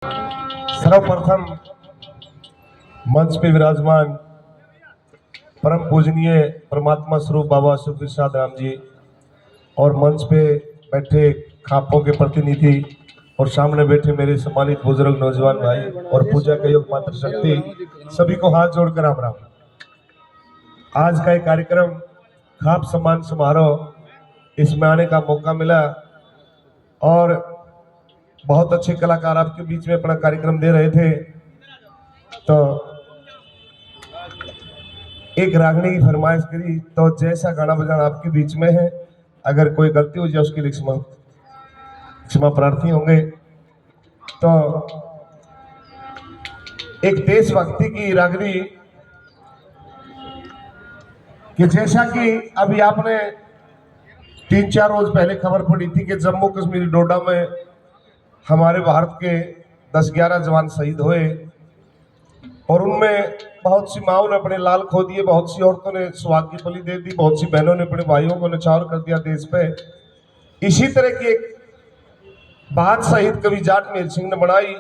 सर्वप्रथम मंच पे विराजमान परम पूजनीय परमात्मा स्वरूप बाबा सुखप्रसाद राम जी और मंच पे बैठे खापों के प्रतिनिधि और सामने बैठे मेरे सम्मानित बुजुर्ग नौजवान भाई और पूजा के योग मात्र शक्ति, सभी को हाथ जोड़कर राम राम। आज का एक कार्यक्रम खाप सम्मान समारोह, इसमें आने का मौका मिला और बहुत अच्छे कलाकार आपके बीच में अपना कार्यक्रम दे रहे थे। तो एक रागनी की फरमाइश करी, तो जैसा गाना बजाना आपके बीच में है, अगर कोई गलती हो जाए उसके लिए क्षमा प्रार्थी होंगे। तो एक देशभक्ति की रागनी कि जैसा कि अभी आपने 3-4 रोज पहले खबर पड़ी थी कि जम्मू कश्मीर डोडा में हमारे भारत के 10-11 जवान शहीद हुए और उनमें बहुत सी माओं ने अपने लाल खो दिए, बहुत सी औरतों ने सुहाग की बलि दे दी, बहुत सी बहनों ने अपने भाइयों को न्यौछावर कर दिया देश पे। इसी तरह की एक बात शहीद कवि जाट मेहर सिंह ने बनाई।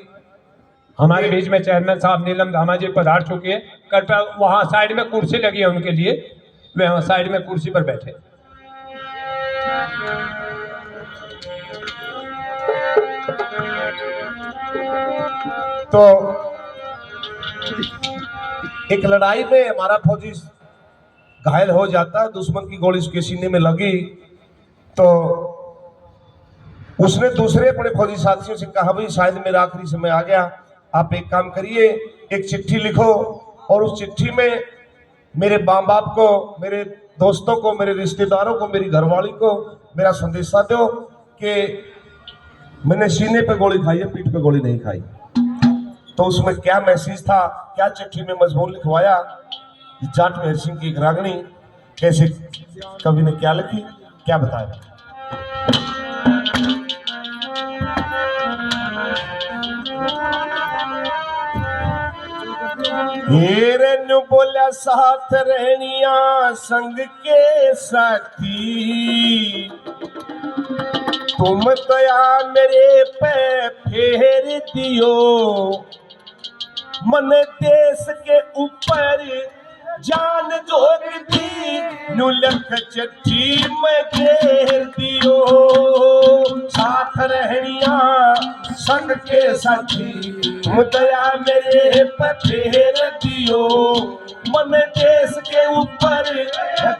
हमारे बीच में चेयरमैन साहब नीलम धामा जी पधार चुके हैं। कृपया वहां साइड में कुर्सी लगी है उनके लिए, वे वहां साइड में कुर्सी पर बैठे। तो एक लड़ाई में हमारा फौजी घायल हो जाता, दुश्मन की गोली उसके सीने में लगी, तो उसने दूसरे अपने फौजी साथियों से कहा, भाई शायद मेरा आखिरी समय आ गया, आप एक काम करिए, एक चिट्ठी लिखो और उस चिट्ठी में मेरे माँ बाप को, मेरे दोस्तों को, मेरे रिश्तेदारों को, मेरी घरवाली को मेरा संदेशा दो कि मैंने सीने पे गोली खाई है, पीठ पे गोली नहीं खाई। तो उसमें क्या मैसेज था, क्या चिट्ठी में मजमून लिखवाया, जाट मेहर सिंह की एक रागनी कैसे कवि ने क्या लिखी, क्या बताया। हीरन बोला साथ रहनिया संग के साथी, तुम दया मेरे पे फेर दियो, मन देश के ऊपर जान जोर दी, नुलख चिट्ठी में घेर दियो, साथ रहनिया संग के साथी, तुम दया मेरे पे फेर दियो, मन देश के ऊपर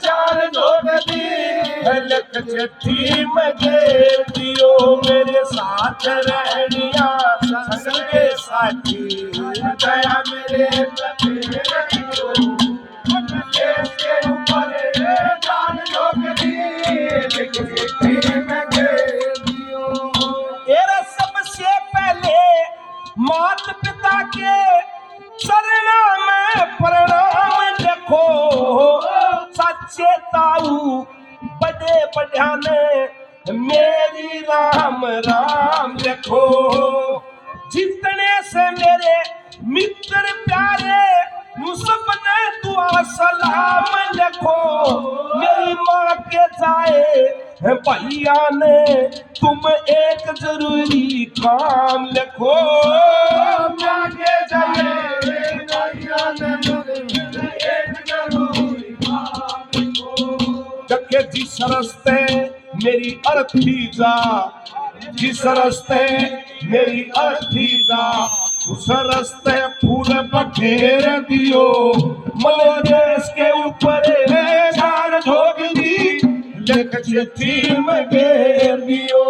जान जोर दी, लख चिट्ठी में घेर दियो, मेरे साथ रहनिया संग के साथी, दया मेरे पे फेर दियो, देश के ऊपर जान जोर दी, लख चिट्ठी में घेर दियो। तेरा सबसे पहले मात पिता के चरणों में प्रणाम देखो, सच्चे ताऊ बड़े बढ़ाने मेरी राम राम देखो, जितने से मेरे मित्र प्यारे सबने दुआ सलाम देखो, मेरी माँ के जाए भैया ने तुम एक जरूरी काम लिखो, माँ के जाए भैया ने एक जरूरी काम लिखो, जबकि जिस रस्ते मेरी अर्थी जा, जिस रस्ते मेरी अर्थी जा, उस रस्ते फूल बखेर दियो, मले देश के ऊपर जान झोंक दी, लख चिट्ठी में घेर दियो,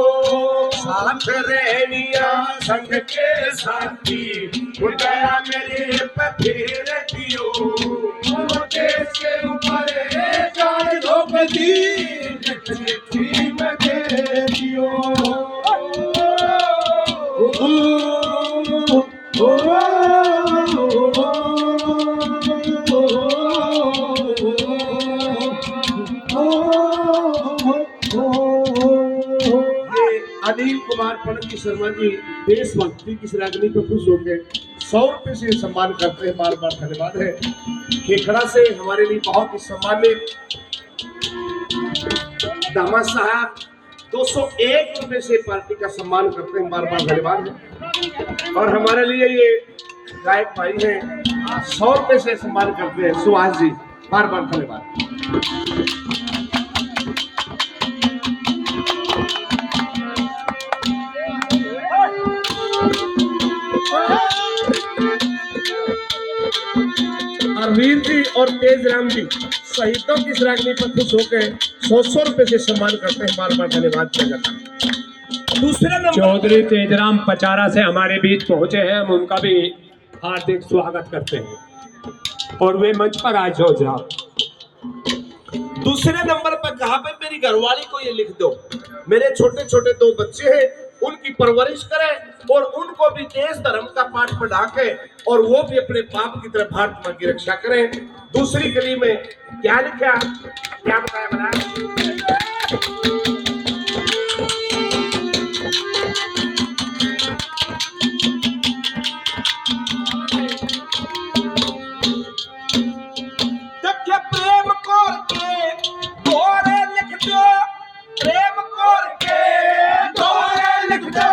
साथ रहनिया संग के साथी, दया मेरे पे फेर दियो, देश के ऊपर जान झोंक दी, लख चिट्ठी में घेर दियो। अनिल कुमार पंडित की शर्मा जी देशभक्ति की रागनी को खुश होकर 100 रुपए से सम्मान करते हैं, बार बार धन्यवाद है। खेखड़ा से हमारे लिए बहुत ही सम्मानित दामाद साहब 201 रुपए से पार्टी का सम्मान करते हैं, बार बार धन्यवाद है। और हमारे लिए ये गायक भाई हैं 100 रुपए से सम्मान करते हैं सुहास जी, बार बार धन्यवाद। और वीर जी और तेज राम जी शहीदों की श्रावणी पर खुश होकर 100 रुपए से सम्मान करते हैं, बार बार धन्यवाद किया जाता है। दूसरे नंबर चौधरी तेजराम पचारा से हमारे बीच पहुंचे हैं, हम उनका भी हार्दिक स्वागत करते हैं और वे मंच पर आए। चौधरी दूसरे नंबर पर जहां पे मेरी घरवाली को ये लिख दो, मेरे छोटे छोटे 2 बच्चे हैं, उनकी परवरिश करें और उनको भी देश धर्म का पाठ पढ़ा के और वो भी अपने बाप की तरफ भारत मां की रक्षा करें। दूसरी गली में क्या लिखा, क्या बताया बना? प्रेम कोर के दोरे लिख दो, प्रेम कोर के दोरे लिख दो,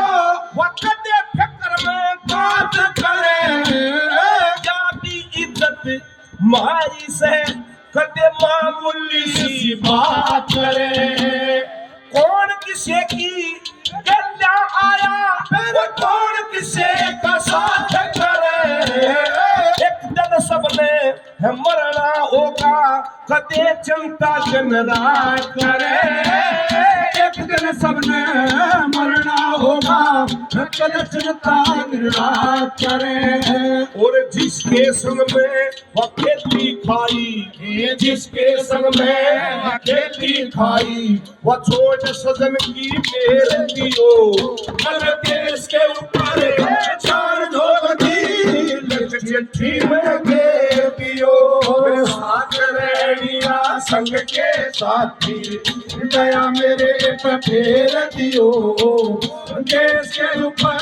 वक्त फिक्र में बात करे, जाती इज्जत मारी से कदे मामूली सी बात करे। कौन किसे की गल्ला आया, फिर कौन किसे का साथ करे, एक दिन सबने मरना होगा, कदे चिंता दिन रात करे, एक दिन सबने मरना होगा, कदे चिंता दिन रात करे। और जिसके संग में वो खेती खाई, जिसके संग में खेती खाई, वो छोड़ सजन की मेल दियो, मर देश के ऊपर चार धोख दी, लग चिट्ठी में दे दियो, साथ रहनिया संग के साथी, दया मेरे पे फेर दियो, देश के ऊपर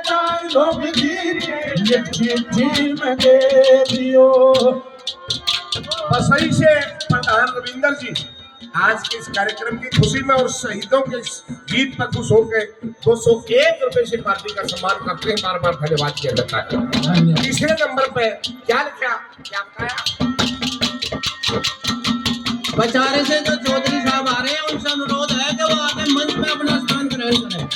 चार धोख दी, लग चिट्ठी में दे दियो। बसई से प्रधान रविंदर जी आज के इस कार्यक्रम की खुशी में और शहीदों के इस गीत पर खुश होकर 201 रुपए से पार्टी का सम्मान करते हैं, बार बार धन्यवाद किया जाता है। तीसरे नंबर पे क्या लिखा, क्या बताया? बचारे से जो चौधरी साहब आ रहे हैं उनसे अनुरोध है कि वो आके मंच में अपना स्थान ग्रहण करें।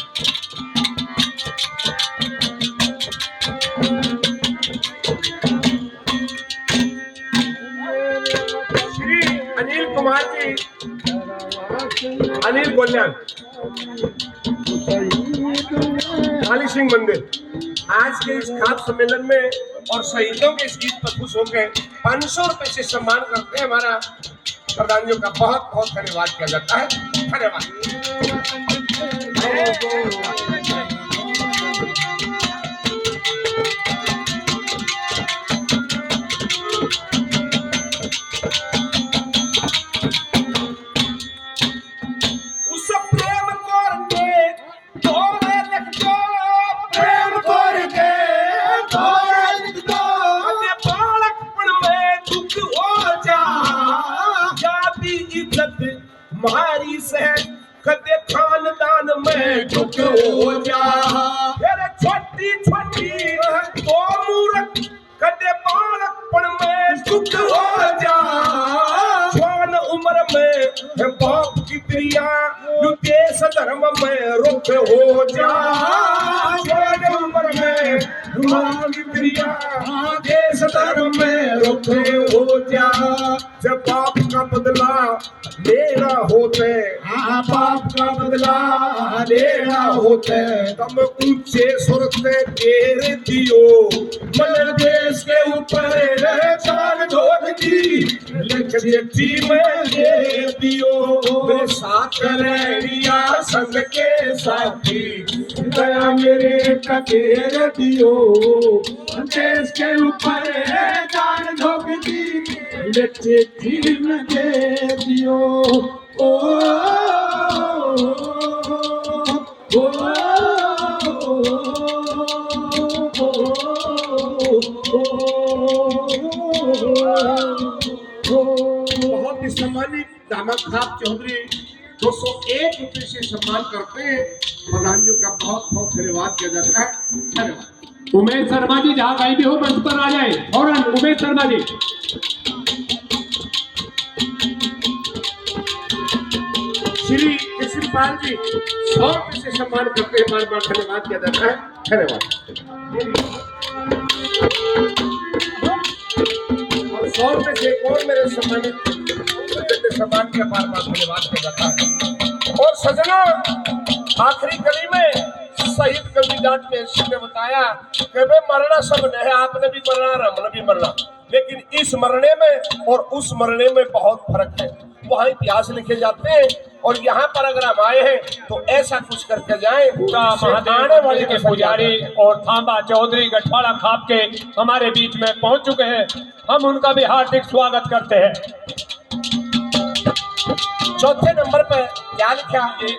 श्री अनिल कुमार जी, अनिल गोल्यान, काली सिंह मंदिर आज के इस खास सम्मेलन में और शहीदों के इस गीत पर खुश होकर 500 रुपए से सम्मान करते हैं। हमारा प्रधान जी का बहुत बहुत धन्यवाद किया जाता है। धन्यवाद। मारी से कदे खानदान में दुख हो जा, फिर छोटी छोटी तो मूर्ख कदे बालकपन में दुख हो जा, जवान उम्र में बाप की प्रिया देश धर्म में रुख हो जा, जवान उम्र में बाप की प्रिया देश धर्म में रुख हो जा। जब बाप का बदला लेना होते, हाँ बाप का बदला लेना होते, तब ऊंचे सुर से घेर दियो, मगर देश के ऊपर चार ढोल की चिट्ठी में दे दियो, मेरे साथ रहनिया संग के साथी, दया मेरे का घेर दियो, देश के ऊपर चार ढोल की चिट्ठी में दे दियो। ओ, ओ, बहुत ही सम्मानित दामद साहब चौधरी 201 से सम्मान करते हैं। प्रधानियों का बहुत बहुत धन्यवाद किया जाता है। धन्यवाद। उमेश शर्मा जी जहाँ कहीं भी हो मंच पर आ जाए फौरन। उमेश शर्मा जी। श्री कृष्णपाल जी 100 से सम्मान करते हैं। बार बार धन्यवाद किया जाता है। धन्यवाद। और 100 से एक और मेरे सम्मानित सम्मान के बार बार धन्यवाद किया जाता है। और सजना आखिरी कड़ी में शहीद कविदास ने बताया कि वे मरना सब नहीं, आपने भी मरना, हमने भी मरना, लेकिन इस मरने में और उस मरने में बहुत फर्क है। वहाँ इतिहास लिखे जाते हैं और यहाँ पर अगर हम आए हैं तो ऐसा कुछ करके जाएं। पूरा महादेव वाले के पुजारी और थांबा चौधरी गठवाड़ा खाप के हमारे बीच में पहुंच चुके हैं। हम उनका भी हार्दिक स्वागत करते हैं। चौथे नंबर पे क्या लिखा है?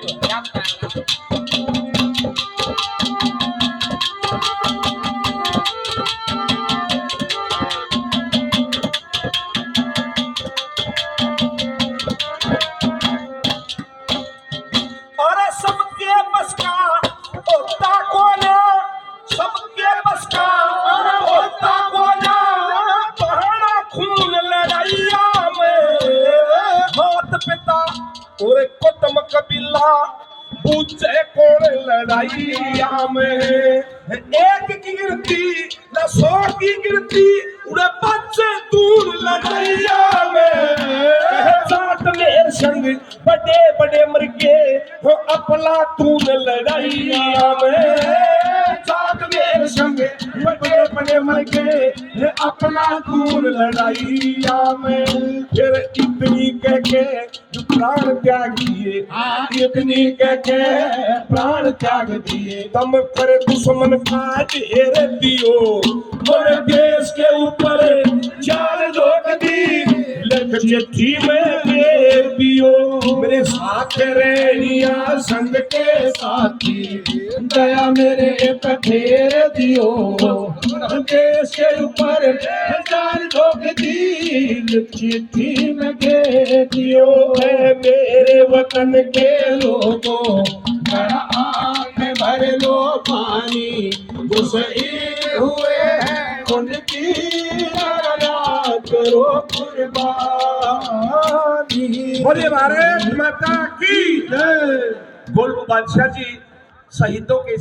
और कुटुंब कबीला पूछे कौन लड़ाइया में, एक की गिरती न 100 की गिरती, उड़े बच्चे दूर लड़ाइया में। साथ मेरे संग बड़े बड़े मर गए हो अपना तून लड़ाइया में। साथ मेरे संग बड़े बड़े मर गए अपना तून लड़ाइया में। फिर इतनी कह के प्राण त्याग दिए, इतनी कह के प्राण त्याग दिए, तम पर दुश्मन का ढेर दियो, और देश के ऊपर जान रोक दी, लख चिट्ठी में दे दियो। मेरे साथ रहिया संग के साथी, दया मेरे पे फेर दियो, देश के ऊपर जान रोक दी, लख चिट्ठी में दे दियो। मेरे वतन के लोगों जरा आँख में भर लो पानी, शहीद हुए हैं उनकी याद करो कुर्बानी। बोलिए भारत माता की जय। गोलू बादशाह जी शहीदों के